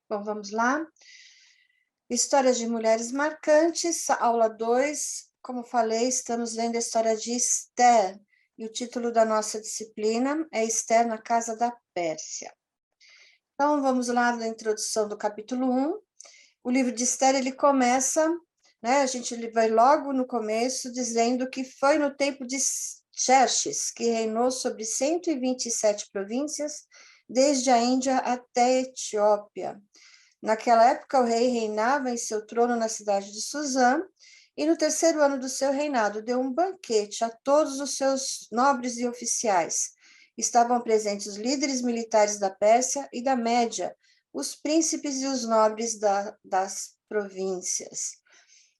Bom, vamos lá. História de mulheres marcantes, aula 2. Como falei, estamos lendo a história de Esther, e o título da nossa disciplina é Esther na Casa da Pérsia. Então, vamos lá na introdução do capítulo 1. O livro de Esther, ele começa, né, a gente vai logo no começo, dizendo que foi no tempo de Xerxes, que reinou sobre 127 províncias, desde a Índia até a Etiópia. Naquela época, o rei reinava em seu trono na cidade de Suzã, e no terceiro ano do seu reinado, deu um banquete a todos os seus nobres e oficiais. Estavam presentes os líderes militares da Pérsia e da Média, os príncipes e os nobres das províncias.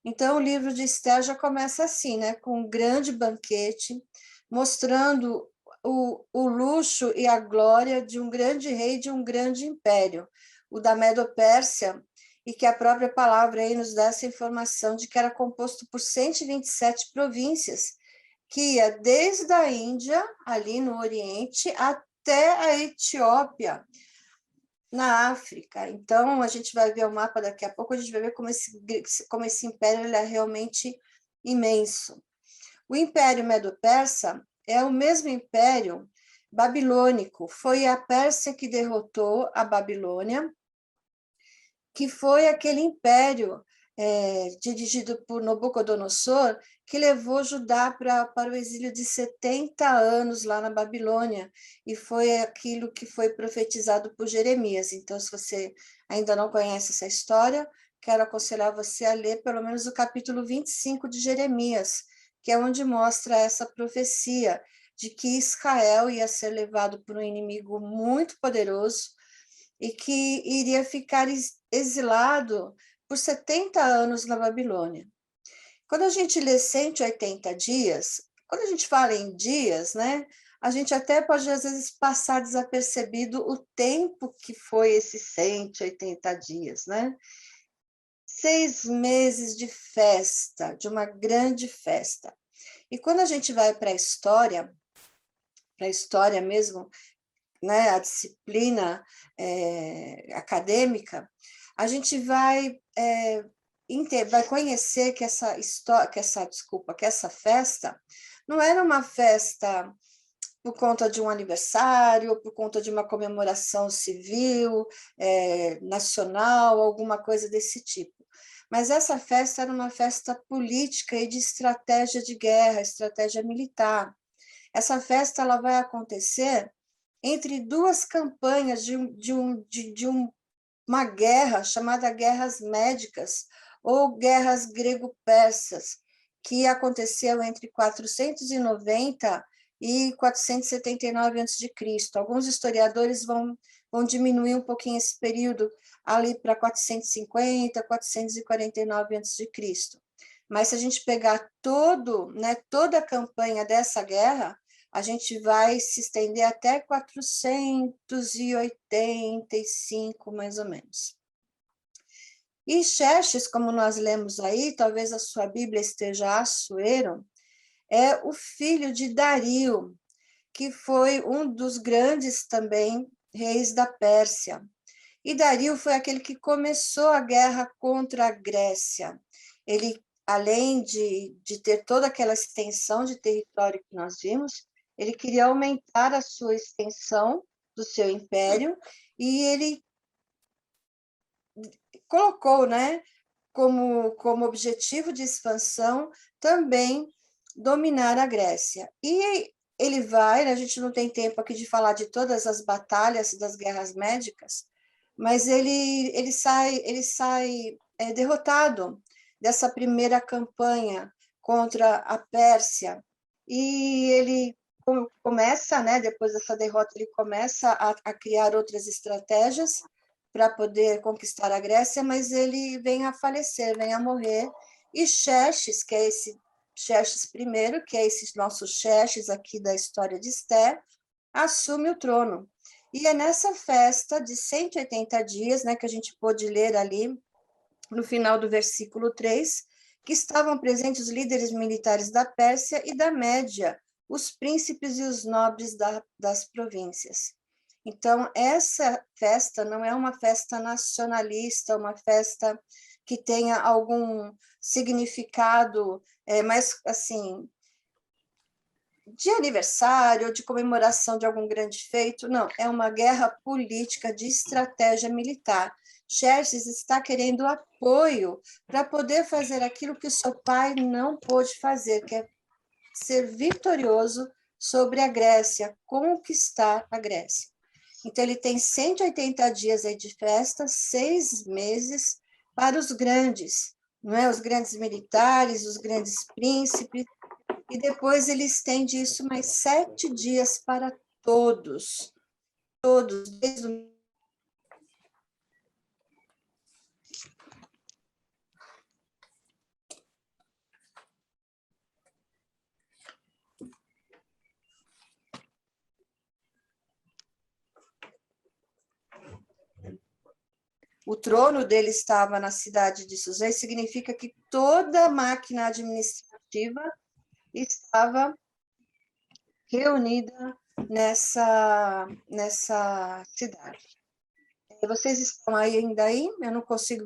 Então, o livro de Esther já começa assim, né, com um grande banquete, mostrando o luxo e a glória de um grande rei de um grande império, o da Medo-Pérsia, e que a própria palavra aí nos dá essa informação de que era composto por 127 províncias, que ia desde a Índia, ali no Oriente, até a Etiópia, na África. Então, a gente vai ver o mapa daqui a pouco, a gente vai ver como esse império ele é realmente imenso. O Império Medo-Persa é o mesmo império babilônico, foi a Pérsia que derrotou a Babilônia, que foi aquele império dirigido por Nabucodonosor, que levou Judá para o exílio de 70 anos lá na Babilônia, e foi aquilo que foi profetizado por Jeremias. Então, se você ainda não conhece essa história, quero aconselhar você a ler pelo menos o capítulo 25 de Jeremias, que é onde mostra essa profecia de que Israel ia ser levado por um inimigo muito poderoso, e que iria ficar exilado por 70 anos na Babilônia. Quando a gente lê 180 dias, quando a gente fala em dias, né, a gente até pode, às vezes, passar desapercebido o tempo que foi esses 180 dias, né? 6 meses de festa, de uma grande festa. E quando a gente vai para a história mesmo, né, a disciplina acadêmica, a gente vai vai conhecer que essa história, que essa festa não era uma festa por conta de um aniversário, ou por conta de uma comemoração civil, nacional, alguma coisa desse tipo. Mas essa festa era uma festa política e de estratégia de guerra, estratégia militar. Essa festa ela vai acontecer entre duas campanhas de uma guerra chamada Guerras Médicas, ou Guerras Grego-Persas, que aconteceu entre 490 e 479 a.C. Alguns historiadores vão diminuir um pouquinho esse período ali para 450, 449 a.C. Mas se a gente pegar toda a campanha dessa guerra, a gente vai se estender até 485, mais ou menos. E Xerxes, como nós lemos aí, talvez a sua Bíblia esteja Assuero, é o filho de Dario, que foi um dos grandes também reis da Pérsia. E Dario foi aquele que começou a guerra contra a Grécia. Ele, além de ter toda aquela extensão de território que nós vimos, ele queria aumentar a sua extensão do seu império, e ele colocou, né, como objetivo de expansão também dominar a Grécia. E ele vai, a gente não tem tempo aqui de falar de todas as batalhas das guerras médicas, mas ele sai derrotado dessa primeira campanha contra a Pérsia, e ele começa, né, depois dessa derrota, ele começa a criar outras estratégias para poder conquistar a Grécia, mas ele vem a falecer, vem a morrer, e Xerxes, que é esse Xerxes I, que é esse nosso Xerxes aqui da história de Esther, assume o trono. E é nessa festa de 180 dias, né, que a gente pôde ler ali, no final do versículo 3, que estavam presentes os líderes militares da Pérsia e da Média, os príncipes e os nobres das províncias. Então, essa festa não é uma festa nacionalista, uma festa que tenha algum significado mais, assim, de aniversário, de comemoração de algum grande feito, não, é uma guerra política de estratégia militar. Xerxes está querendo apoio para poder fazer aquilo que seu pai não pôde fazer, que é ser vitorioso sobre a Grécia, conquistar a Grécia. Então, ele tem 180 dias aí de festa, 6 meses para os grandes, não é? Os grandes militares, os grandes príncipes, e depois ele estende isso mais 7 dias para todos, todos, desde o trono dele estava na cidade de Suzã, significa que toda a máquina administrativa estava reunida nessa cidade. Vocês estão aí ainda aí? Eu não consigo.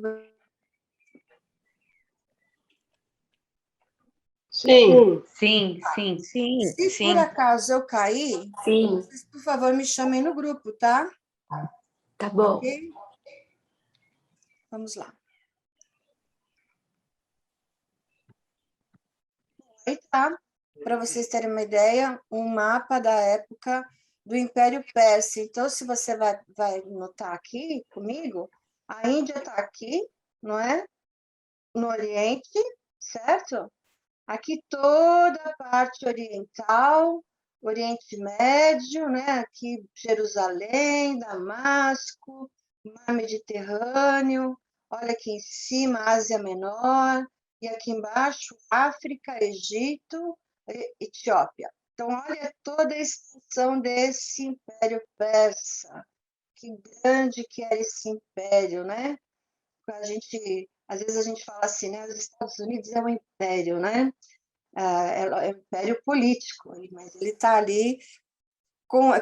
Sim. Sim, sim. Sim. Se por acaso eu cair, Sim. vocês, por favor, me chamem no grupo, tá? Tá bom. Ok? Vamos lá. Aí tá, para vocês terem uma ideia, um mapa da época do Império Persa. Então, se você vai notar aqui comigo, a Índia está aqui, não é? No Oriente, certo? Aqui toda a parte oriental, Oriente Médio, né? Aqui Jerusalém, Damasco, Mar Mediterrâneo, olha aqui em cima, Ásia Menor, e aqui embaixo, África, Egito, Etiópia. Então, olha toda a extensão desse Império Persa. Que grande que era esse império, né? Às vezes a gente fala assim, né? Os Estados Unidos é um império, né? É um império político, mas ele está ali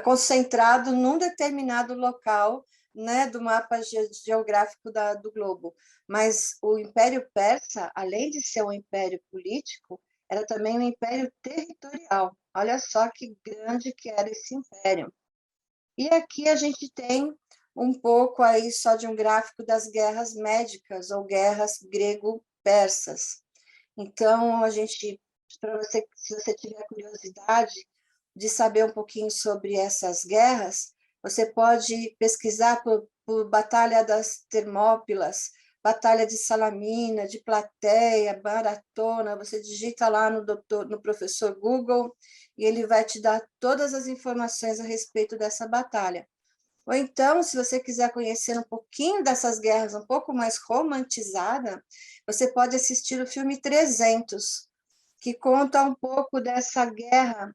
concentrado num determinado local, né, do mapa geográfico do globo. Mas o Império Persa, além de ser um império político, era também um império territorial. Olha só que grande que era esse império. E aqui a gente tem um pouco aí só de um gráfico das guerras médicas ou guerras grego-persas. Então, para você, se você tiver curiosidade de saber um pouquinho sobre essas guerras, você pode pesquisar por Batalha das Termópilas, Batalha de Salamina, de Plateia, Maratona, você digita lá no professor Google e ele vai te dar todas as informações a respeito dessa batalha. Ou então, se você quiser conhecer um pouquinho dessas guerras, um pouco mais romantizada, você pode assistir o filme 300, que conta um pouco dessa guerra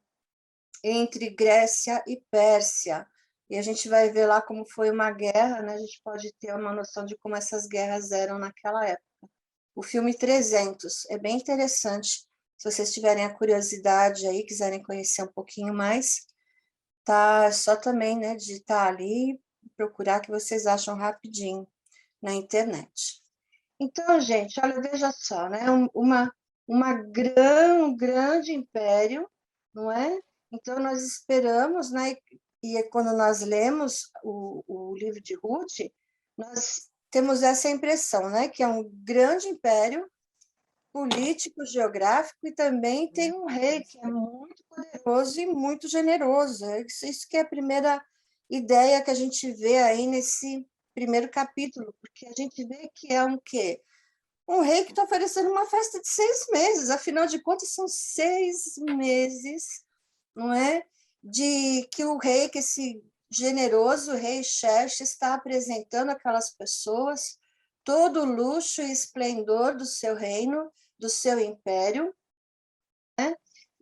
entre Grécia e Pérsia. E a gente vai ver lá como foi uma guerra, né? A gente pode ter uma noção de como essas guerras eram naquela época. O filme 300 é bem interessante. Se vocês tiverem a curiosidade aí, quiserem conhecer um pouquinho mais, tá só também, né, digitar ali, procurar que vocês acham rapidinho na internet. Então, gente, olha, veja só, né, um grande império, não é? Então, nós esperamos, né, e quando nós lemos o livro de Ruth, nós temos essa impressão, né, que é um grande império político, geográfico, e também tem um rei que é muito poderoso e muito generoso. Isso que é a primeira ideia que a gente vê aí nesse primeiro capítulo, porque a gente vê que é um quê? Um rei que está oferecendo uma festa de 6 meses, afinal de contas, são 6 meses, não é? De que o rei, que esse generoso rei Xerxes está apresentando aquelas pessoas todo o luxo e esplendor do seu reino, do seu império, né?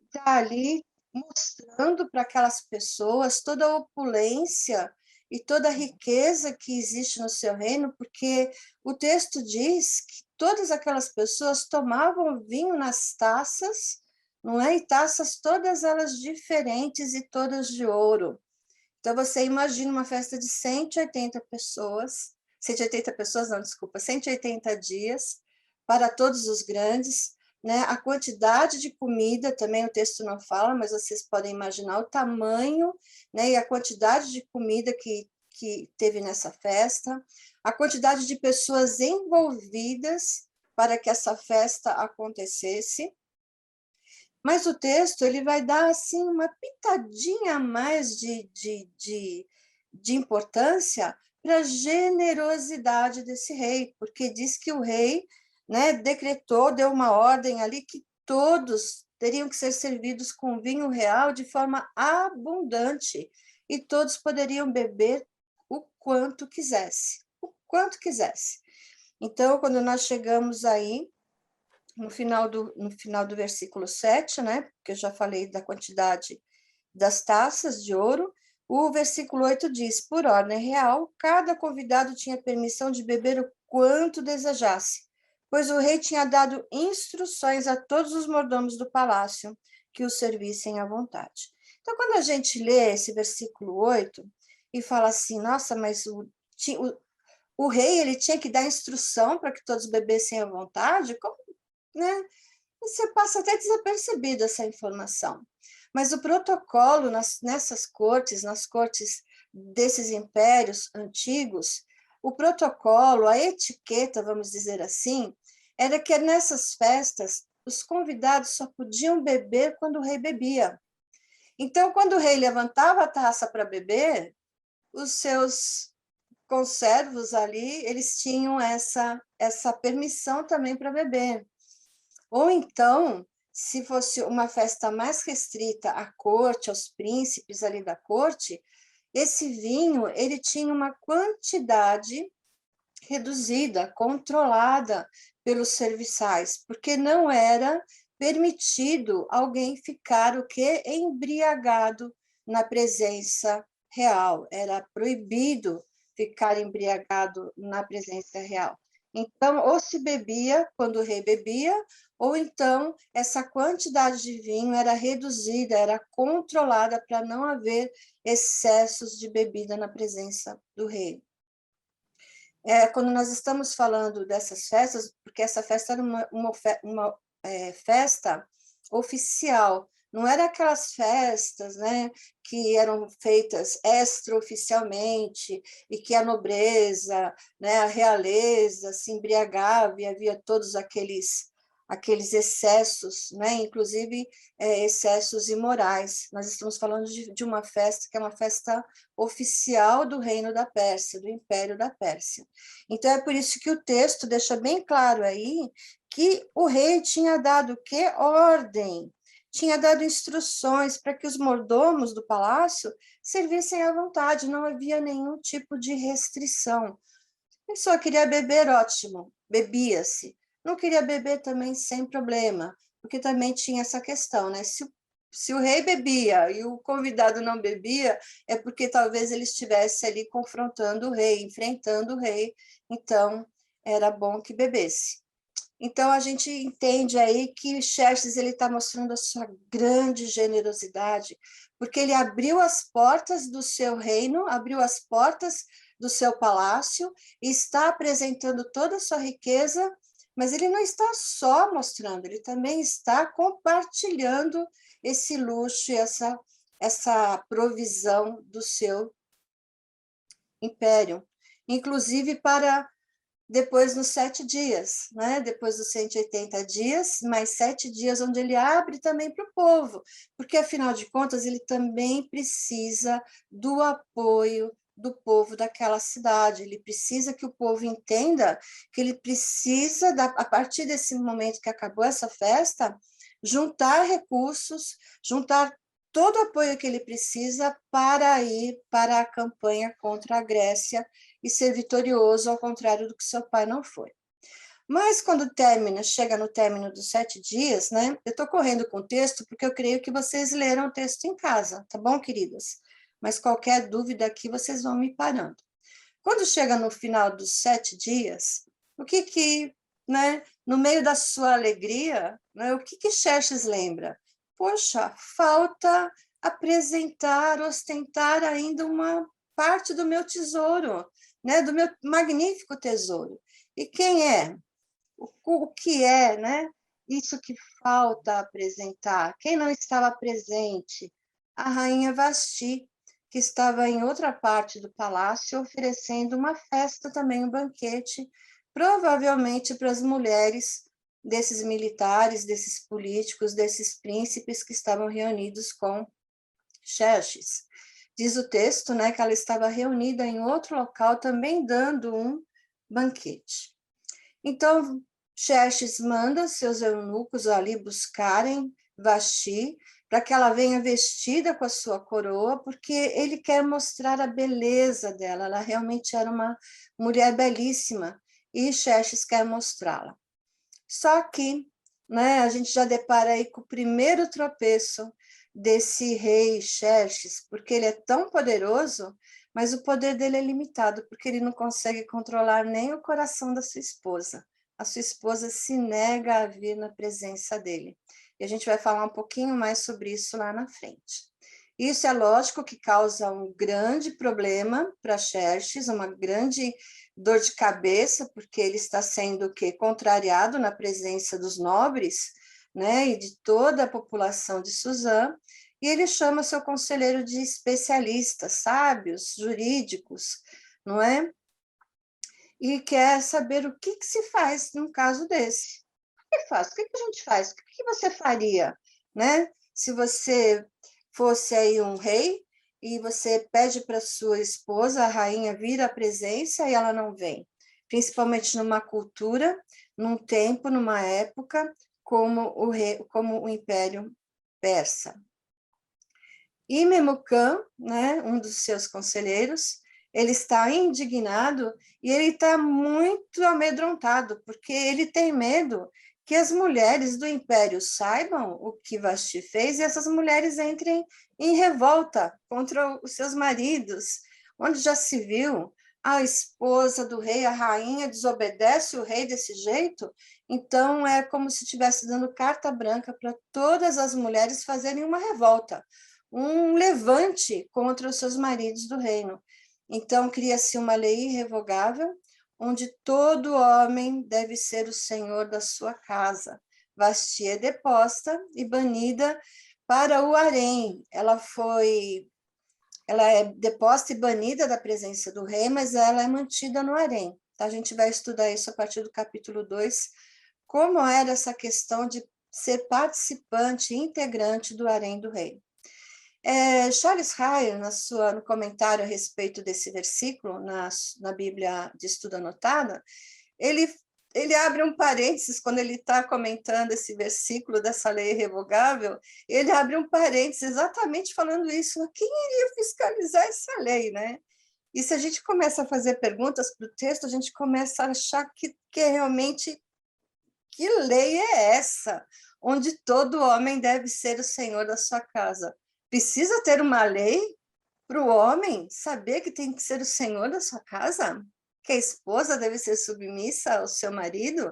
Está ali mostrando para aquelas pessoas toda a opulência e toda a riqueza que existe no seu reino, porque o texto diz que todas aquelas pessoas tomavam vinho nas taças, não é? E taças todas elas diferentes e todas de ouro. Então, você imagina uma festa de 180 pessoas, 180 pessoas, não, desculpa, 180 dias, para todos os grandes, né? A quantidade de comida, também o texto não fala, mas vocês podem imaginar o tamanho, né? E a quantidade de comida que teve nessa festa, a quantidade de pessoas envolvidas para que essa festa acontecesse. Mas o texto ele vai dar assim uma pitadinha a mais de importância para a generosidade desse rei, porque diz que o rei, né, decretou, deu uma ordem ali que todos teriam que ser servidos com vinho real de forma abundante e todos poderiam beber o quanto quisesse, o quanto quisesse. Então, quando nós chegamos aí no final do versículo 7, né, porque eu já falei da quantidade das taças de ouro, o versículo 8 diz: por ordem real, cada convidado tinha permissão de beber o quanto desejasse, pois o rei tinha dado instruções a todos os mordomos do palácio que o servissem à vontade. Então, quando a gente lê esse versículo 8 e fala assim, nossa, mas o rei ele tinha que dar instrução para que todos bebessem à vontade, como, né? Você passa até desapercebido essa informação. Mas o protocolo nessas cortes, nas cortes desses impérios antigos, o protocolo, a etiqueta, vamos dizer assim, era que nessas festas os convidados só podiam beber quando o rei bebia. Então, quando o rei levantava a taça para beber, os seus conservos ali, eles tinham essa permissão também para beber. Ou então, se fosse uma festa mais restrita à corte, aos príncipes ali da corte, esse vinho ele tinha uma quantidade reduzida, controlada pelos serviçais, porque não era permitido alguém ficar o quê? Embriagado na presença real. Era proibido ficar embriagado na presença real. Então, ou se bebia quando o rei bebia, ou então essa quantidade de vinho era reduzida, era controlada para não haver excessos de bebida na presença do rei. Quando nós estamos falando dessas festas, porque essa festa era uma festa oficial, não era aquelas festas, né, que eram feitas extraoficialmente e que a nobreza, né, a realeza se embriagava e havia todos aqueles excessos, né, inclusive excessos imorais. Nós estamos falando de uma festa que é uma festa oficial do Reino da Pérsia, do Império da Pérsia. Então, é por isso que o texto deixa bem claro aí que o rei tinha dado o quê? Ordem, tinha dado instruções para que os mordomos do palácio servissem à vontade, não havia nenhum tipo de restrição. A pessoa queria beber, ótimo, bebia-se. Não queria beber também, sem problema, porque também tinha essa questão, né? Se o rei bebia e o convidado não bebia, é porque talvez ele estivesse ali confrontando o rei, enfrentando o rei, então era bom que bebesse. Então a gente entende aí que Xerxes ele está mostrando a sua grande generosidade, porque ele abriu as portas do seu reino, abriu as portas do seu palácio e está apresentando toda a sua riqueza, mas ele não está só mostrando, ele também está compartilhando esse luxo e essa provisão do seu império, inclusive para depois nos 7 dias, né? Depois dos 180 dias, mais 7 dias, onde ele abre também para o povo, porque, afinal de contas, ele também precisa do apoio do povo daquela cidade, ele precisa que o povo entenda que ele precisa, a partir desse momento que acabou essa festa, juntar recursos, juntar todo o apoio que ele precisa para ir para a campanha contra a Grécia e ser vitorioso, ao contrário do que seu pai não foi. Mas quando chega no término dos 7 dias, né? Eu estou correndo com o texto porque eu creio que vocês leram o texto em casa, tá bom, queridas? Mas qualquer dúvida aqui, vocês vão me parando. Quando chega no final dos 7 dias, né? No meio da sua alegria, né? O que Xerxes lembra? Poxa, falta apresentar, ostentar ainda uma parte do meu tesouro, né? Do meu magnífico tesouro. E quem é? O que é, né? Isso que falta apresentar. Quem não estava presente? A rainha Vasti, que estava em outra parte do palácio, oferecendo uma festa também, um banquete, provavelmente para as mulheres desses militares, desses políticos, desses príncipes que estavam reunidos com Xerxes. Diz o texto, né, que ela estava reunida em outro local, também dando um banquete. Então, Xerxes manda seus eunucos ali buscarem Vasti, para que ela venha vestida com a sua coroa, porque ele quer mostrar a beleza dela. Ela realmente era uma mulher belíssima, e Xerxes quer mostrá-la. Só que, né, a gente já depara aí com o primeiro tropeço desse rei Xerxes, porque ele é tão poderoso, mas o poder dele é limitado, porque ele não consegue controlar nem o coração da sua esposa. A sua esposa se nega a vir na presença dele. E a gente vai falar um pouquinho mais sobre isso lá na frente. Isso é lógico que causa um grande problema para Xerxes, uma grande dor de cabeça, porque ele está sendo o quê? Contrariado na presença dos nobres, né, e de toda a população de Suzã, e ele chama seu conselheiro de especialistas, sábios, jurídicos, não é? E quer saber o que se faz num caso desse. O que faz? O que a gente faz? O que você faria, né? Se você fosse aí um rei e você pede para sua esposa, a rainha, vir à presença e ela não vem, principalmente numa cultura, num tempo, numa época como o Império Persa. E Memucã, né, um dos seus conselheiros, ele está indignado e ele está muito amedrontado, porque ele tem medo que as mulheres do império saibam o que Vasti fez e essas mulheres entrem em revolta contra os seus maridos, onde já se viu a esposa do rei, a rainha, desobedece o rei desse jeito, então é como se estivesse dando carta branca para todas as mulheres fazerem uma revolta, um levante contra os seus maridos do reino. Então, cria-se uma lei irrevogável, onde todo homem deve ser o senhor da sua casa. Vasti é deposta e banida para o harém. Ela é deposta e banida da presença do rei, mas ela é mantida no harém. A gente vai estudar isso a partir do capítulo 2, como era essa questão de ser participante, integrante do harém do rei. Charles Ryle, no comentário a respeito desse versículo, na Bíblia de Estudo Anotada, ele abre um parênteses quando ele está comentando esse versículo dessa lei irrevogável, ele abre um parênteses exatamente falando isso. Quem iria fiscalizar essa lei, né? E se a gente começa a fazer perguntas para o texto, a gente começa a achar que realmente, que lei é essa? Onde todo homem deve ser o senhor da sua casa. Precisa ter uma lei para o homem saber que tem que ser o senhor da sua casa? Que a esposa deve ser submissa ao seu marido?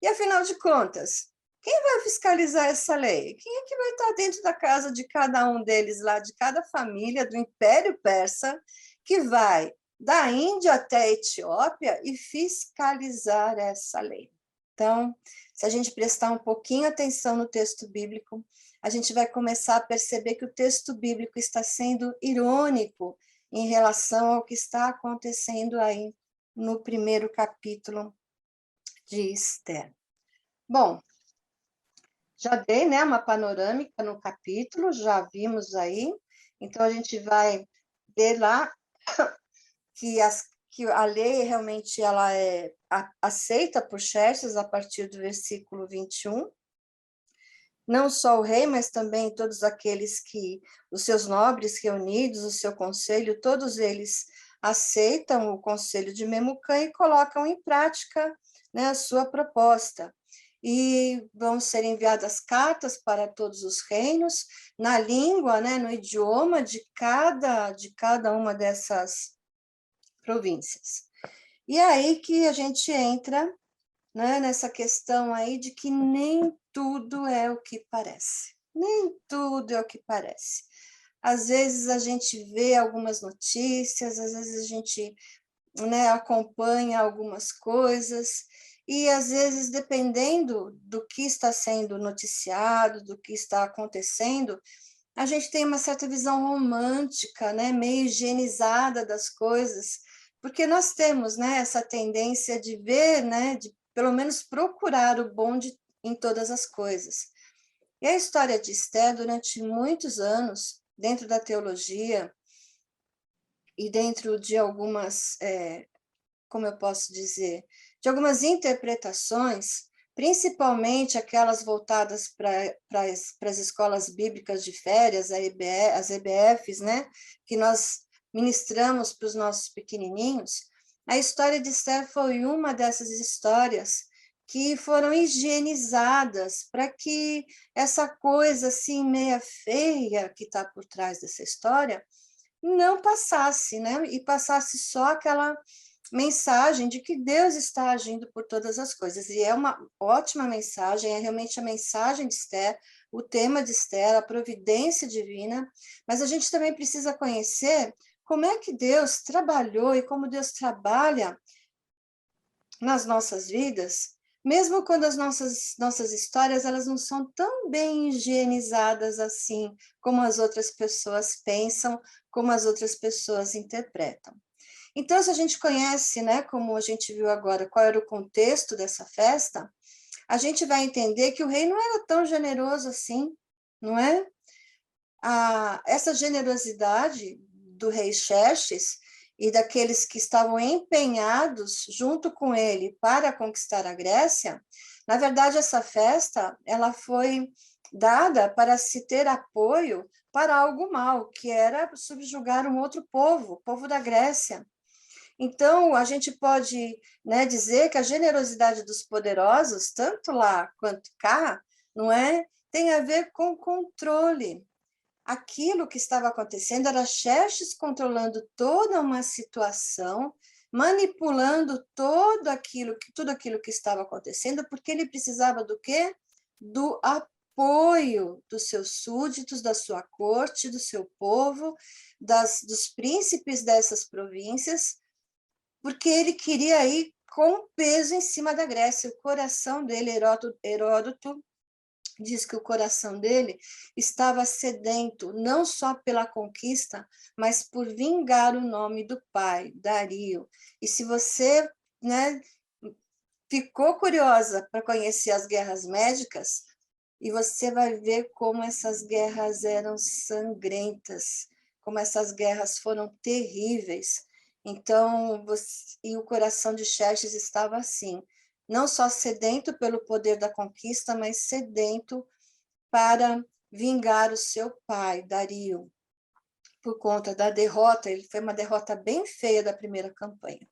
E, afinal de contas, quem vai fiscalizar essa lei? Quem é que vai estar dentro da casa de cada um deles lá, de cada família do Império Persa, que vai da Índia até a Etiópia e fiscalizar essa lei? Então, se a gente prestar um pouquinho atenção no texto bíblico, a gente vai começar a perceber que o texto bíblico está sendo irônico em relação ao que está acontecendo aí no primeiro capítulo de Esther. Bom, já dei, né, uma panorâmica no capítulo, já vimos aí, então a gente vai ver lá que a lei realmente ela é aceita por Xerxes a partir do versículo 21, não só o rei, mas também todos aqueles que, os seus nobres reunidos, o seu conselho, todos eles aceitam o conselho de Memucã e colocam em prática, né, a sua proposta. E vão ser enviadas cartas para todos os reinos, na língua, né, no idioma de cada uma dessas províncias. E aí que a gente entra, né, nessa questão aí de que nem tudo é o que parece. Nem tudo é o que parece. às vezes a gente vê algumas notícias, às vezes a gente, né, acompanha algumas coisas, e às vezes, dependendo do que está sendo noticiado, do que está acontecendo, a gente tem uma certa visão romântica, né, meio higienizada das coisas, porque nós temos, né, essa tendência de ver, né, de pelo menos procurar o bom em todas as coisas. E a história de Esther, durante muitos anos, dentro da teologia e dentro de algumas, como eu posso dizer, de algumas interpretações, principalmente aquelas voltadas para as escolas bíblicas de férias, as EBFs, né, que nós ministramos para os nossos pequenininhos, a história de Esther foi uma dessas histórias que foram higienizadas para que essa coisa assim meia feia que está por trás dessa história não passasse, né? E passasse só aquela mensagem de que Deus está agindo por todas as coisas. E é uma ótima mensagem, é realmente a mensagem de Esther, o tema de Esther, a providência divina, mas a gente também precisa conhecer como é que Deus trabalhou e como Deus trabalha nas nossas vidas, mesmo quando as nossas histórias elas não são tão bem higienizadas assim, como as outras pessoas pensam, como as outras pessoas interpretam. Então, se a gente conhece, né, como a gente viu agora, qual era o contexto dessa festa, a gente vai entender que o rei não era tão generoso assim, não é? Essa generosidade do rei Xerxes e daqueles que estavam empenhados junto com ele para conquistar a Grécia, na verdade, essa festa ela foi dada para se ter apoio para algo mal, que era subjugar um outro povo, o povo da Grécia. Então, a gente pode, né, dizer que a generosidade dos poderosos, tanto lá quanto cá, não é, tem a ver com controle. Aquilo que estava acontecendo era Xerxes controlando toda uma situação, manipulando tudo aquilo que estava acontecendo, porque ele precisava do quê? Do apoio dos seus súditos, da sua corte, do seu povo, dos príncipes dessas províncias, porque ele queria ir com peso em cima da Grécia. O coração dele, Heródoto diz que o coração dele estava sedento, não só pela conquista, mas por vingar o nome do pai, Dario. E se você, né, ficou curiosa para conhecer as guerras médicas, e você vai ver como essas guerras eram sangrentas, como essas guerras foram terríveis. Então, e o coração de Xerxes estava assim, não só sedento pelo poder da conquista, mas sedento para vingar o seu pai, Dario, por conta da derrota. Ele foi uma derrota bem feia da primeira campanha.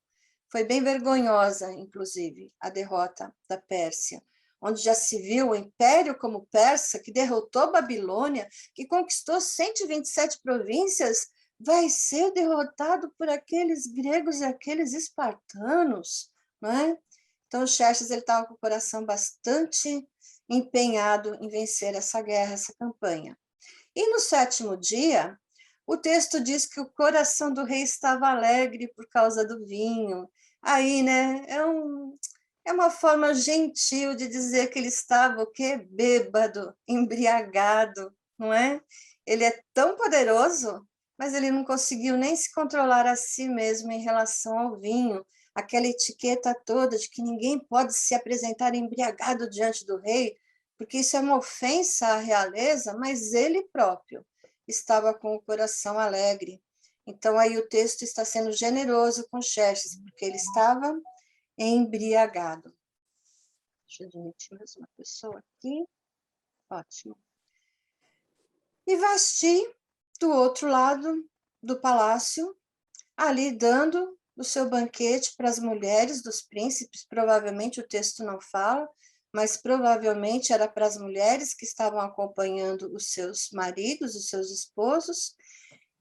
Foi bem vergonhosa, inclusive, a derrota da Pérsia, onde já se viu o império como persa, que derrotou a Babilônia, que conquistou 127 províncias, vai ser derrotado por aqueles gregos e aqueles espartanos, não é? Então, Xerxes estava com o coração bastante empenhado em vencer essa guerra, essa campanha. E no 7º dia, o texto diz que o coração do rei estava alegre por causa do vinho. Aí, né, é uma forma gentil de dizer que ele estava o quê? Bêbado, embriagado, não é? Ele é tão poderoso, mas ele não conseguiu nem se controlar a si mesmo em relação ao vinho. Aquela etiqueta toda de que ninguém pode se apresentar embriagado diante do rei, porque isso é uma ofensa à realeza, mas ele próprio estava com o coração alegre. Então, aí o texto está sendo generoso com Xerxes, porque ele estava embriagado. Deixa eu admitir mais uma pessoa aqui. Ótimo. E Vasti, do outro lado do palácio, ali dando o seu banquete para as mulheres dos príncipes, provavelmente o texto não fala, mas provavelmente era para as mulheres que estavam acompanhando os seus maridos, os seus esposos,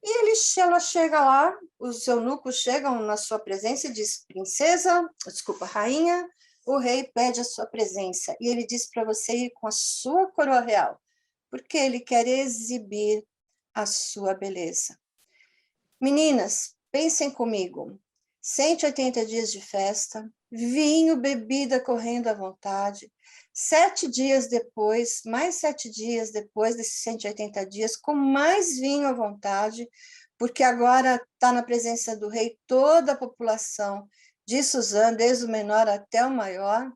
e ela chega lá, os eunucos chegam na sua presença e diz, rainha, o rei pede a sua presença, e ele diz para você ir com a sua coroa real, porque ele quer exibir a sua beleza. Meninas, pensem comigo, 180 dias de festa, vinho, bebida correndo à vontade, 7 dias depois, mais 7 dias depois desses 180 dias, com mais vinho à vontade, porque agora está na presença do rei toda a população de Suzã, desde o menor até o maior,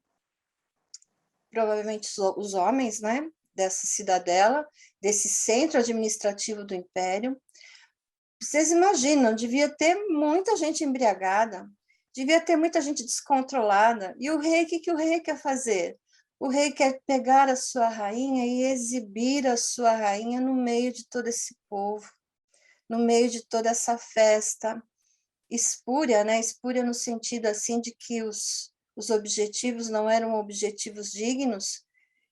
provavelmente os homens, né, dessa cidadela, desse centro administrativo do império. Vocês imaginam, devia ter muita gente embriagada, devia ter muita gente descontrolada. E o rei, o que o rei quer fazer? O rei quer pegar a sua rainha e exibir a sua rainha no meio de todo esse povo, no meio de toda essa festa espúria, né? Espúria no sentido assim de que os objetivos não eram objetivos dignos,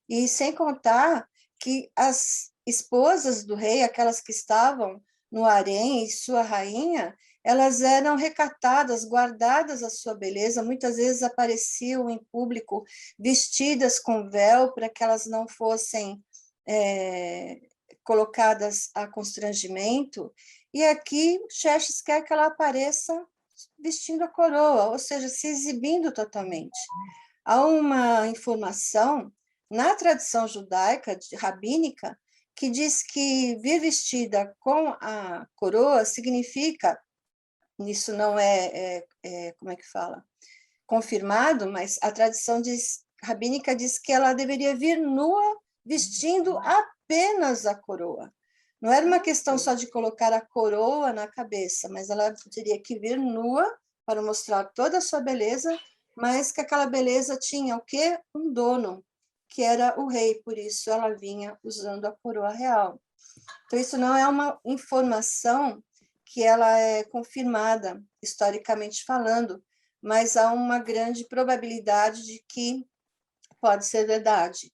e sem contar que as esposas do rei, aquelas que estavam no harém e sua rainha, elas eram recatadas, guardadas a sua beleza, muitas vezes apareciam em público vestidas com véu para que elas não fossem colocadas a constrangimento, e aqui Xerxes quer que ela apareça vestindo a coroa, ou seja, se exibindo totalmente. Há uma informação na tradição judaica, rabínica, que diz que vir vestida com a coroa significa, isso não como é que fala? Confirmado, mas a tradição rabínica diz que ela deveria vir nua, vestindo apenas a coroa. Não era uma questão só de colocar a coroa na cabeça, mas ela teria que vir nua para mostrar toda a sua beleza, mas que aquela beleza tinha o quê? Um dono, que era o rei, por isso ela vinha usando a coroa real. Então, isso não é uma informação que ela é confirmada, historicamente falando, mas há uma grande probabilidade de que pode ser verdade.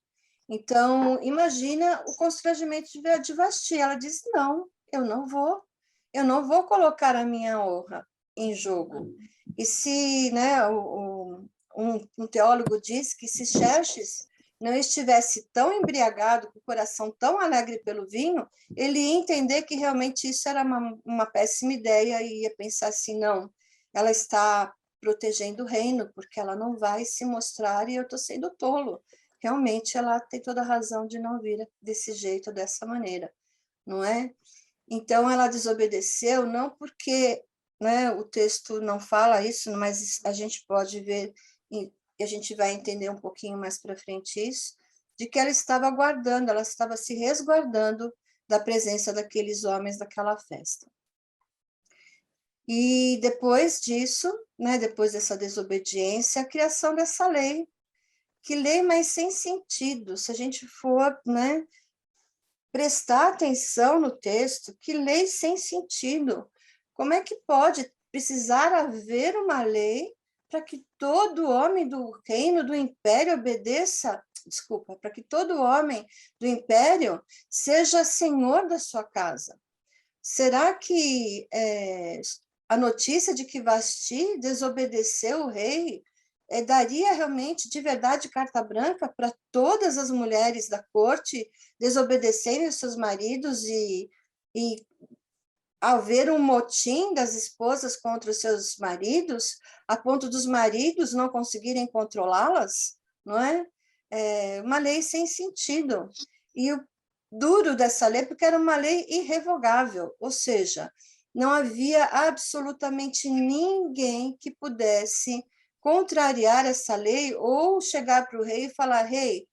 Então, imagina o constrangimento de Vasti. Ela diz, não, eu não vou colocar a minha honra em jogo. E se, né, um teólogo diz que se Xerxes não estivesse tão embriagado, com o coração tão alegre pelo vinho, ele ia entender que realmente isso era uma péssima ideia e ia pensar assim, não, ela está protegendo o reino, porque ela não vai se mostrar e eu estou sendo tolo. Realmente ela tem toda a razão de não vir desse jeito, dessa maneira, não é? Então ela desobedeceu, não porque, né, o texto não fala isso, mas a gente pode ver, e a gente vai entender um pouquinho mais para frente isso, de que ela estava aguardando, ela estava se resguardando da presença daqueles homens daquela festa. E depois disso, né, depois dessa desobediência, a criação dessa lei, que lei mais sem sentido, se a gente for, né, prestar atenção no texto, que lei sem sentido. Como é que pode precisar haver uma lei para que todo homem do reino, do império obedeça, desculpa, para que todo homem do império seja senhor da sua casa? Será que a notícia de que Vasti desobedeceu o rei daria realmente, de verdade, carta branca para todas as mulheres da corte desobedecerem os seus maridos e haver um motim das esposas contra os seus maridos, a ponto dos maridos não conseguirem controlá-las? Não é? Uma lei sem sentido. E o duro dessa lei, porque era uma lei irrevogável, ou seja, não havia absolutamente ninguém que pudesse contrariar essa lei ou chegar para o rei e falar, rei,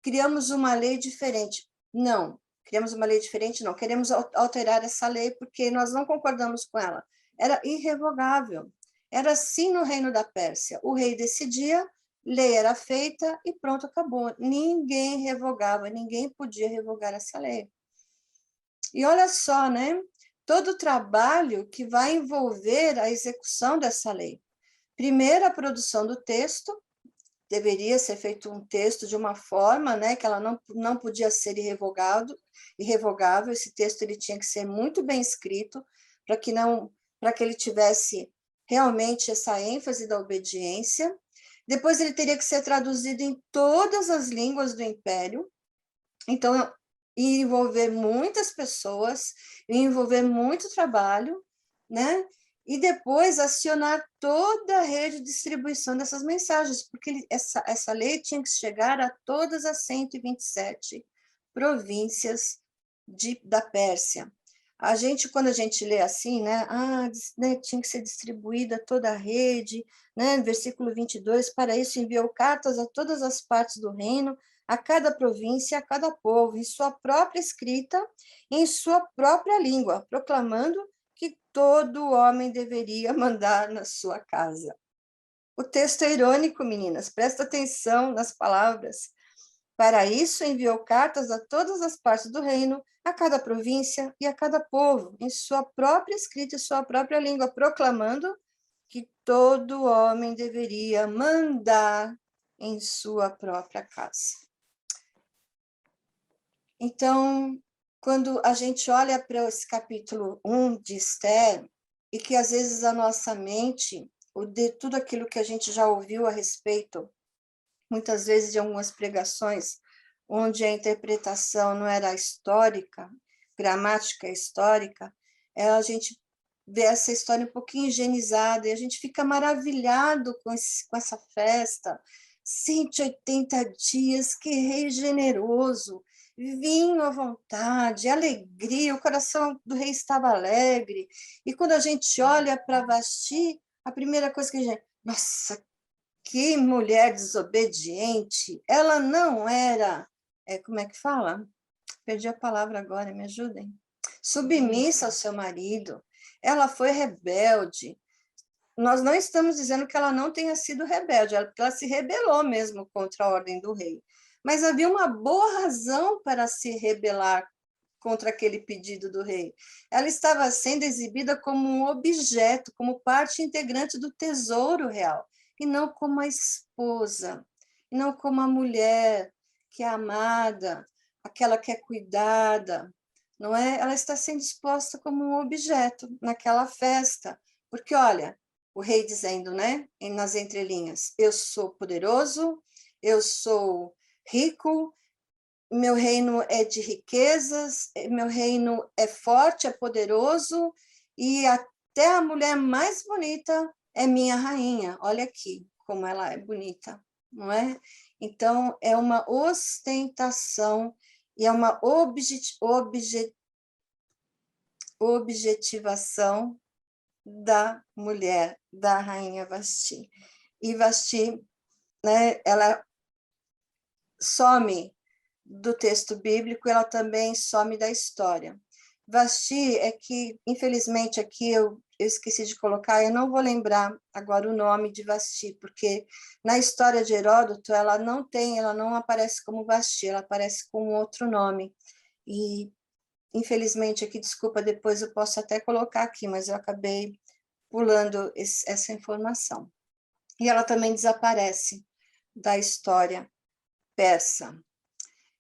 criamos uma lei diferente. Não, criamos uma lei diferente, não, queremos alterar essa lei porque nós não concordamos com ela. Era irrevogável. Era assim no reino da Pérsia. O rei decidia, lei era feita e pronto, acabou. Ninguém revogava, ninguém podia revogar essa lei. E olha só, né? Todo o trabalho que vai envolver a execução dessa lei. Primeiro, a produção do texto, deveria ser feito um texto de uma forma, né, que ela não podia ser irrevogável, esse texto ele tinha que ser muito bem escrito, para que ele tivesse realmente essa ênfase da obediência. Depois ele teria que ser traduzido em todas as línguas do império. Então, e envolver muitas pessoas, e envolver muito trabalho, né? E depois acionar toda a rede de distribuição dessas mensagens, porque essa lei tinha que chegar a todas as 127 províncias da Pérsia. Quando a gente lê assim, né, tinha que ser distribuída toda a rede, né, no versículo 22, para isso enviou cartas a todas as partes do reino, a cada província, a cada povo, em sua própria escrita, em sua própria língua, proclamando que todo homem deveria mandar na sua casa. O texto é irônico, meninas, presta atenção nas palavras. Para isso, enviou cartas a todas as partes do reino, a cada província e a cada povo, em sua própria escrita e sua própria língua, proclamando que todo homem deveria mandar em sua própria casa. Então, quando a gente olha para esse capítulo 1 de Esther, e que às vezes a nossa mente, de tudo aquilo que a gente já ouviu a respeito, muitas vezes de algumas pregações, onde a interpretação não era histórica, gramática histórica, a gente vê essa história um pouquinho higienizada, e a gente fica maravilhado com essa festa, 180 dias, que rei generoso, vinho à vontade, alegria, o coração do rei estava alegre, e quando a gente olha para Vasti, a primeira coisa que a gente, nossa, que mulher desobediente, ela não era, como é que fala? Perdi a palavra agora, me ajudem. Submissa ao seu marido, ela foi rebelde. Nós não estamos dizendo que ela não tenha sido rebelde, porque ela se rebelou mesmo contra a ordem do rei. Mas havia uma boa razão para se rebelar contra aquele pedido do rei. Ela estava sendo exibida como um objeto, como parte integrante do tesouro real, e não como a esposa, e não como a mulher que é amada, aquela que é cuidada, não é? Ela está sendo exposta como um objeto naquela festa, porque olha, o rei dizendo, né, nas entrelinhas, eu sou poderoso, eu sou rico, meu reino é de riquezas, meu reino é forte, é poderoso, e até a mulher mais bonita é minha rainha. Olha aqui como ela é bonita, não é? Então, é uma ostentação e é uma objetivação da mulher, da rainha Vasti. E Vasti, né, ela some do texto bíblico, ela também some da história. Vasti é que, infelizmente, aqui eu esqueci de colocar, eu não vou lembrar agora o nome de Vasti, porque na história de Heródoto ela não aparece como Vasti, ela aparece com outro nome. E, infelizmente, aqui, desculpa, depois eu posso até colocar aqui, mas eu acabei pulando essa informação. E ela também desaparece da história persa.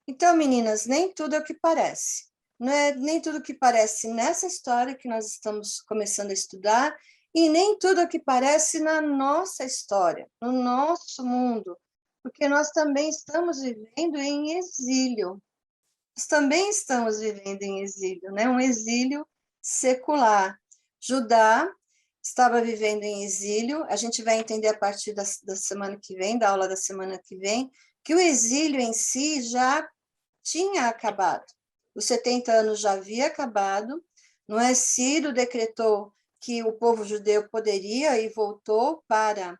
Então, meninas, nem tudo é o que parece. Não é nem tudo o que parece nessa história que nós estamos começando a estudar, e nem tudo o que parece na nossa história, no nosso mundo, porque nós também estamos vivendo em exílio. Nós também estamos vivendo em exílio, né? Um exílio secular. Judá estava vivendo em exílio, a gente vai entender a partir da semana que vem, da aula da semana que vem, que o exílio em si já tinha acabado. Os 70 anos já havia acabado, não é? Ciro decretou que o povo judeu poderia e voltou para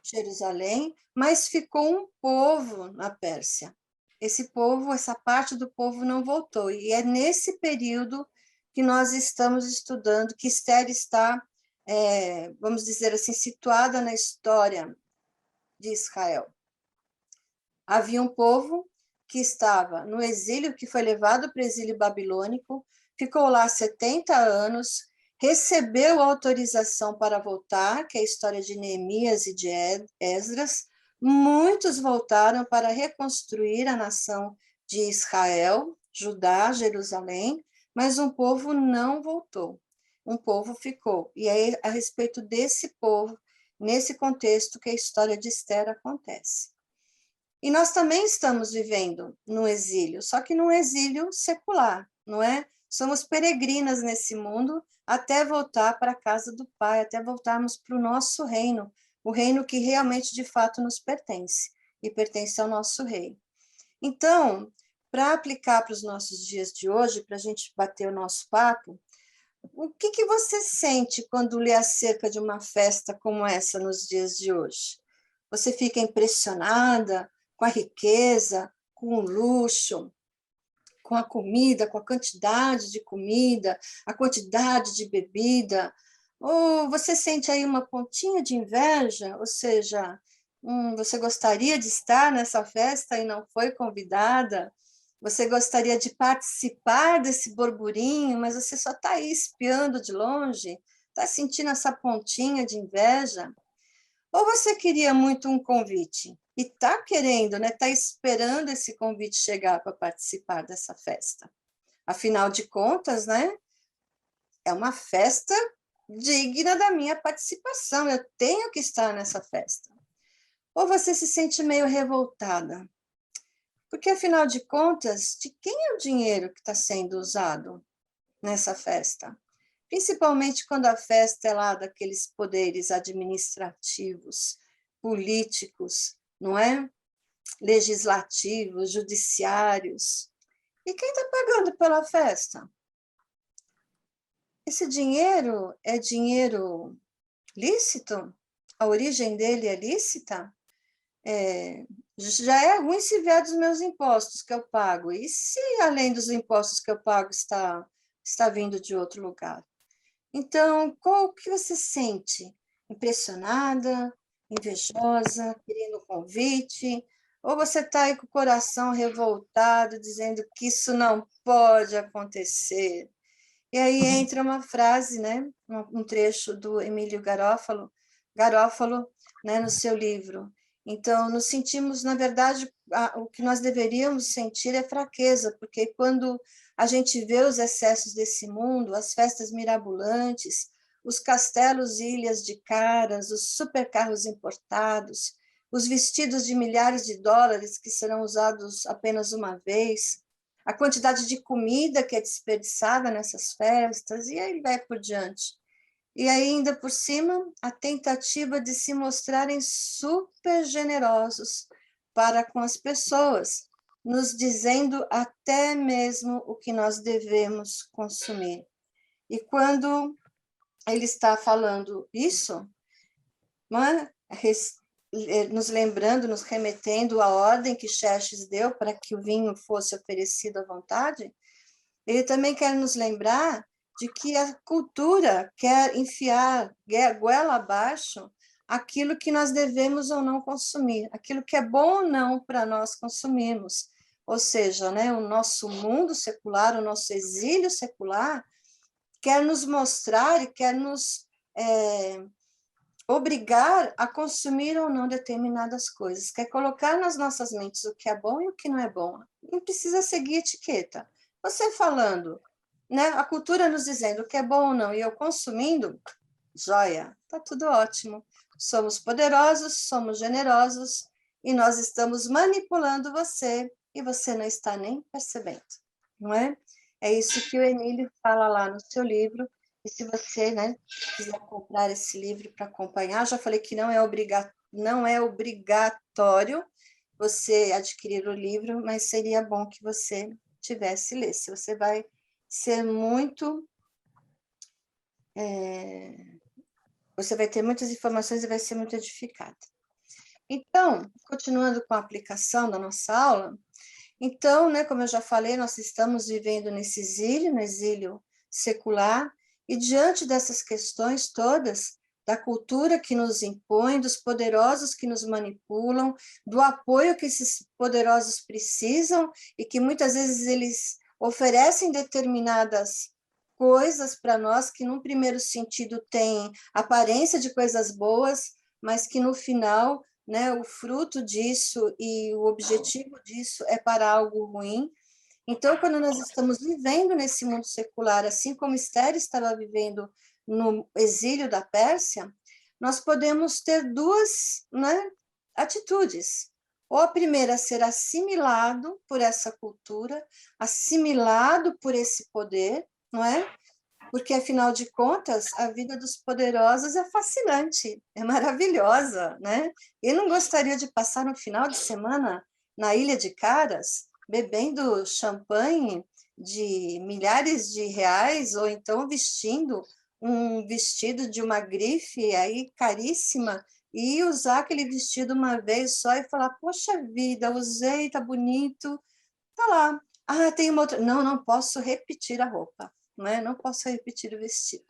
Jerusalém, mas ficou um povo na Pérsia. Esse povo, essa parte do povo não voltou, e é nesse período que nós estamos estudando, que Esther está, vamos dizer assim, situada na história de Israel. Havia um povo que estava no exílio, que foi levado para o exílio babilônico, ficou lá 70 anos, recebeu autorização para voltar, que é a história de Neemias e de Esdras. Muitos voltaram para reconstruir a nação de Israel, Judá, Jerusalém, mas um povo não voltou, um povo ficou. E é a respeito desse povo, nesse contexto, que a história de Esther acontece. E nós também estamos vivendo no exílio, só que num exílio secular, não é? Somos peregrinas nesse mundo até voltar para a casa do Pai, até voltarmos para o nosso reino, o reino que realmente, de fato, nos pertence, e pertence ao nosso rei. Então, para aplicar para os nossos dias de hoje, para a gente bater o nosso papo, o que você sente quando lê acerca de uma festa como essa nos dias de hoje? Você fica impressionada com a riqueza, com o luxo, com a comida, com a quantidade de comida, a quantidade de bebida? Ou você sente aí uma pontinha de inveja? Ou seja, você gostaria de estar nessa festa e não foi convidada? Você gostaria de participar desse burburinho, mas você só está aí espiando de longe? Está sentindo essa pontinha de inveja? Ou você queria muito um convite e está querendo, né? Está esperando esse convite chegar para participar dessa festa? Afinal de contas, né? É uma festa digna da minha participação. Eu tenho que estar nessa festa. Ou você se sente meio revoltada? Porque, afinal de contas, de quem é o dinheiro que está sendo usado nessa festa? Principalmente quando a festa é lá daqueles poderes administrativos, políticos, não é? Legislativos, judiciários. E quem está pagando pela festa? Esse dinheiro é dinheiro lícito? A origem dele é lícita? Já é ruim se vier dos meus impostos que eu pago. E se, além dos impostos que eu pago, está vindo de outro lugar? Então, qual que você sente? Impressionada, invejosa, querendo um convite? Ou você está aí com o coração revoltado, dizendo que isso não pode acontecer? E aí entra uma frase, né? Um trecho do Emílio Garófalo, né, no seu livro. Então, nos sentimos, na verdade, o que nós deveríamos sentir é fraqueza, porque quando a gente vê os excessos desse mundo, as festas mirabolantes, os castelos e ilhas de caras, os supercarros importados, os vestidos de milhares de dólares que serão usados apenas uma vez, a quantidade de comida que é desperdiçada nessas festas, e aí vai por diante. E ainda por cima, a tentativa de se mostrarem super generosos para com as pessoas, nos dizendo até mesmo o que nós devemos consumir. E quando ele está falando isso, não é? Nos lembrando, nos remetendo à ordem que Xerxes deu para que o vinho fosse oferecido à vontade, ele também quer nos lembrar de que a cultura quer enfiar goela abaixo aquilo que nós devemos ou não consumir, aquilo que é bom ou não para nós consumirmos. Ou seja, né, o nosso mundo secular, o nosso exílio secular, quer nos mostrar e quer nos obrigar a consumir ou não determinadas coisas, quer colocar nas nossas mentes o que é bom e o que não é bom. Não precisa seguir etiqueta. Você falando, né, a cultura nos dizendo o que é bom ou não, e eu consumindo, joia, tá tudo ótimo. Somos poderosos, somos generosos, e nós estamos manipulando você, e você não está nem percebendo, não é? É isso que o Emílio fala lá no seu livro, e se você, né, quiser comprar esse livro para acompanhar, já falei que não é obrigatório você adquirir o livro, mas seria bom que você tivesse lesse. Você vai ser muito... você vai ter muitas informações e vai ser muito edificada. Então, continuando com a aplicação da nossa aula, então, né, como eu já falei, nós estamos vivendo nesse exílio, no exílio secular, e diante dessas questões todas, da cultura que nos impõe, dos poderosos que nos manipulam, do apoio que esses poderosos precisam, e que muitas vezes eles oferecem determinadas coisas para nós que, num primeiro sentido, têm aparência de coisas boas, mas que no final, né, o fruto disso e o objetivo disso é para algo ruim. Então, quando nós estamos vivendo nesse mundo secular, assim como Esther estava vivendo no exílio da Pérsia, nós podemos ter duas, né, atitudes. ou a primeira a ser assimilado por essa cultura, assimilado por esse poder, não é? Porque, afinal de contas, a vida dos poderosos é fascinante, é maravilhosa, né? Eu não gostaria de passar um final de semana na Ilha de Caras, bebendo champanhe de milhares de reais, ou então vestindo um vestido de uma grife aí caríssima, e usar aquele vestido uma vez só e falar, poxa vida, usei, tá bonito, tá lá. Ah, tem uma outra. Não, não posso repetir a roupa, né? Não posso repetir o vestido.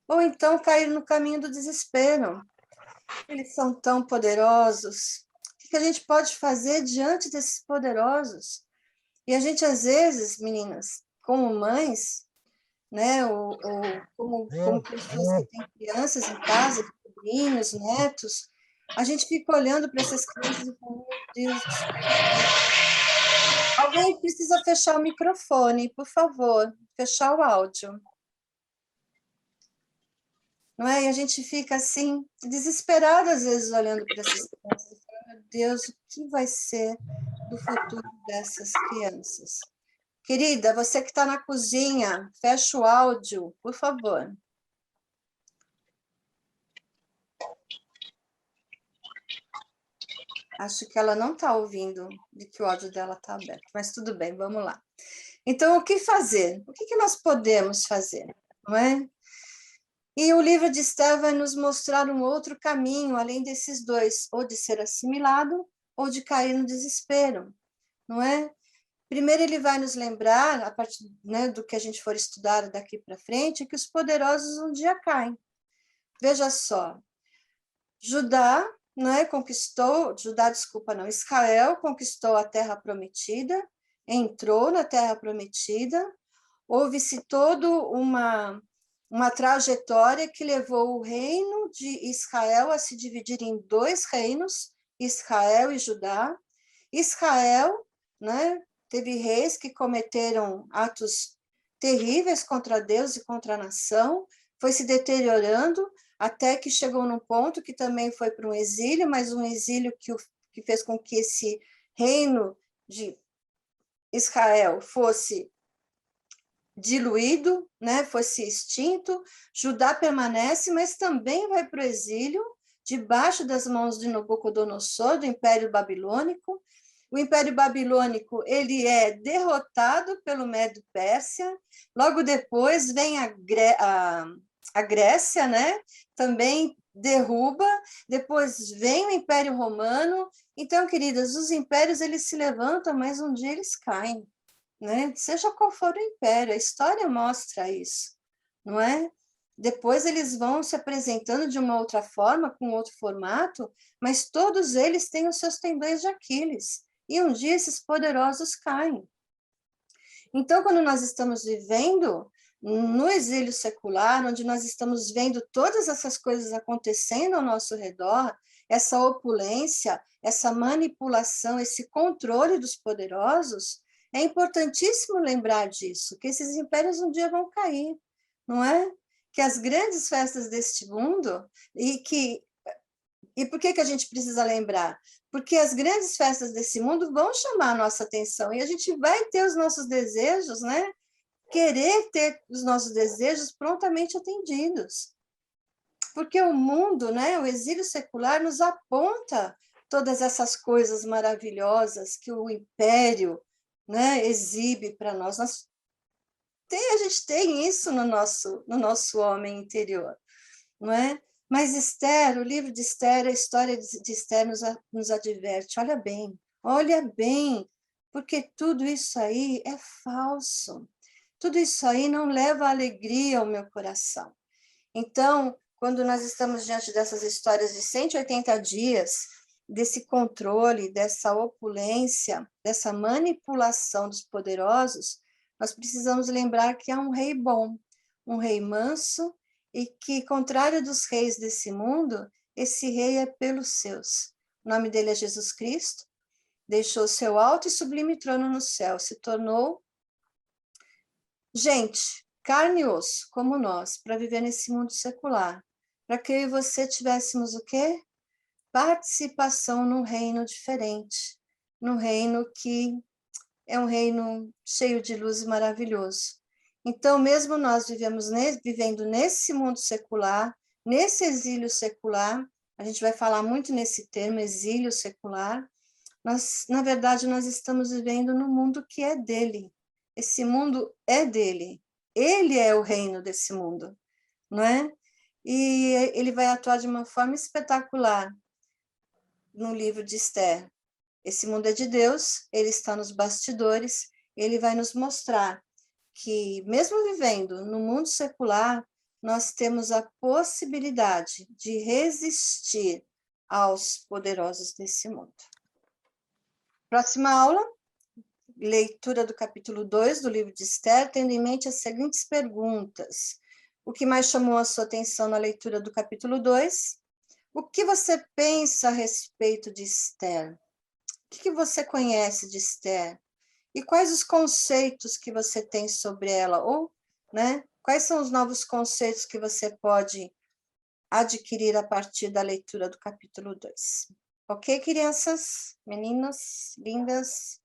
Ou então cair no caminho do desespero. Eles são tão poderosos. O que a gente pode fazer diante desses poderosos? E a gente, às vezes, meninas, como mães, né, ou como pessoas que têm crianças em casa, sobrinhos, netos, a gente fica olhando para essas crianças e fala, meu Deus do céu. Alguém precisa fechar o microfone, por favor, fechar o áudio. Não é? E a gente fica assim, desesperado às vezes olhando para essas crianças. Meu Deus, o que vai ser do futuro dessas crianças? Querida, você que está na cozinha, fecha o áudio, por favor. Acho que ela não está ouvindo de que o áudio dela está aberto, mas tudo bem, vamos lá. Então, o que fazer? O que nós podemos fazer? Não é? E o livro de Esther vai nos mostrar um outro caminho, além desses dois, ou de ser assimilado, ou de cair no desespero, não é? Primeiro, ele vai nos lembrar, a partir, né, do que a gente for estudar daqui para frente, que os poderosos um dia caem. Veja só, Israel conquistou a Terra Prometida, entrou na Terra Prometida, houve-se toda uma trajetória que levou o reino de Israel a se dividir em dois reinos, Israel e Judá. Israel, né, teve reis que cometeram atos terríveis contra Deus e contra a nação, foi se deteriorando até que chegou num ponto que também foi para um exílio, mas um exílio que fez com que esse reino de Israel fosse diluído, né, fosse extinto. Judá permanece, mas também vai para o exílio, debaixo das mãos de Nabucodonosor, do Império Babilônico. O Império Babilônico ele é derrotado pelo Medo-Pérsia. Logo depois vem a Grécia, né? Também derruba. Depois vem o Império Romano. Então, queridas, os impérios eles se levantam, mas um dia eles caem, né? Seja qual for o império, a história mostra isso, não é? Depois eles vão se apresentando de uma outra forma, com outro formato, mas todos eles têm os seus tendões de Aquiles. E um dia esses poderosos caem. Então, quando nós estamos vivendo no exílio secular, onde nós estamos vendo todas essas coisas acontecendo ao nosso redor, essa opulência, essa manipulação, esse controle dos poderosos, é importantíssimo lembrar disso, que esses impérios um dia vão cair, não é? Que as grandes festas deste mundo, e por que a gente precisa lembrar? Porque as grandes festas desse mundo vão chamar a nossa atenção e a gente vai ter os nossos desejos, né? Querer ter os nossos desejos prontamente atendidos. Porque o mundo, né, o exílio secular nos aponta todas essas coisas maravilhosas que o império, né, exibe para nós. A gente tem isso no nosso homem interior, não é? Mas Esther, o livro de Esther, a história de Esther nos adverte, olha bem, porque tudo isso aí é falso. Tudo isso aí não leva alegria ao meu coração. Então, quando nós estamos diante dessas histórias de 180 dias, desse controle, dessa opulência, dessa manipulação dos poderosos, nós precisamos lembrar que há um rei bom, um rei manso, e que, contrário dos reis desse mundo, esse rei é pelos seus. O nome dele é Jesus Cristo, deixou seu alto e sublime trono no céu, se tornou gente, carne e osso, como nós, para viver nesse mundo secular. Para que eu e você tivéssemos o quê? participação num reino diferente, num reino que é um reino cheio de luz e maravilhoso. Então, mesmo nós vivendo nesse mundo secular, nesse exílio secular, a gente vai falar muito nesse termo, exílio secular, na verdade, nós estamos vivendo no mundo que é dele. Esse mundo é dele. Ele é o reino desse mundo, não é? E ele vai atuar de uma forma espetacular no livro de Esther. Esse mundo é de Deus, ele está nos bastidores, ele vai nos mostrar que, mesmo vivendo no mundo secular, nós temos a possibilidade de resistir aos poderosos desse mundo. Próxima aula, leitura do capítulo 2 do livro de Esther, tendo em mente as seguintes perguntas. O que mais chamou a sua atenção na leitura do capítulo 2? O que você pensa a respeito de Esther? O que você conhece de Esther? E quais os conceitos que você tem sobre ela? Ou, né, quais são os novos conceitos que você pode adquirir a partir da leitura do capítulo 2? Ok, crianças, meninas, lindas?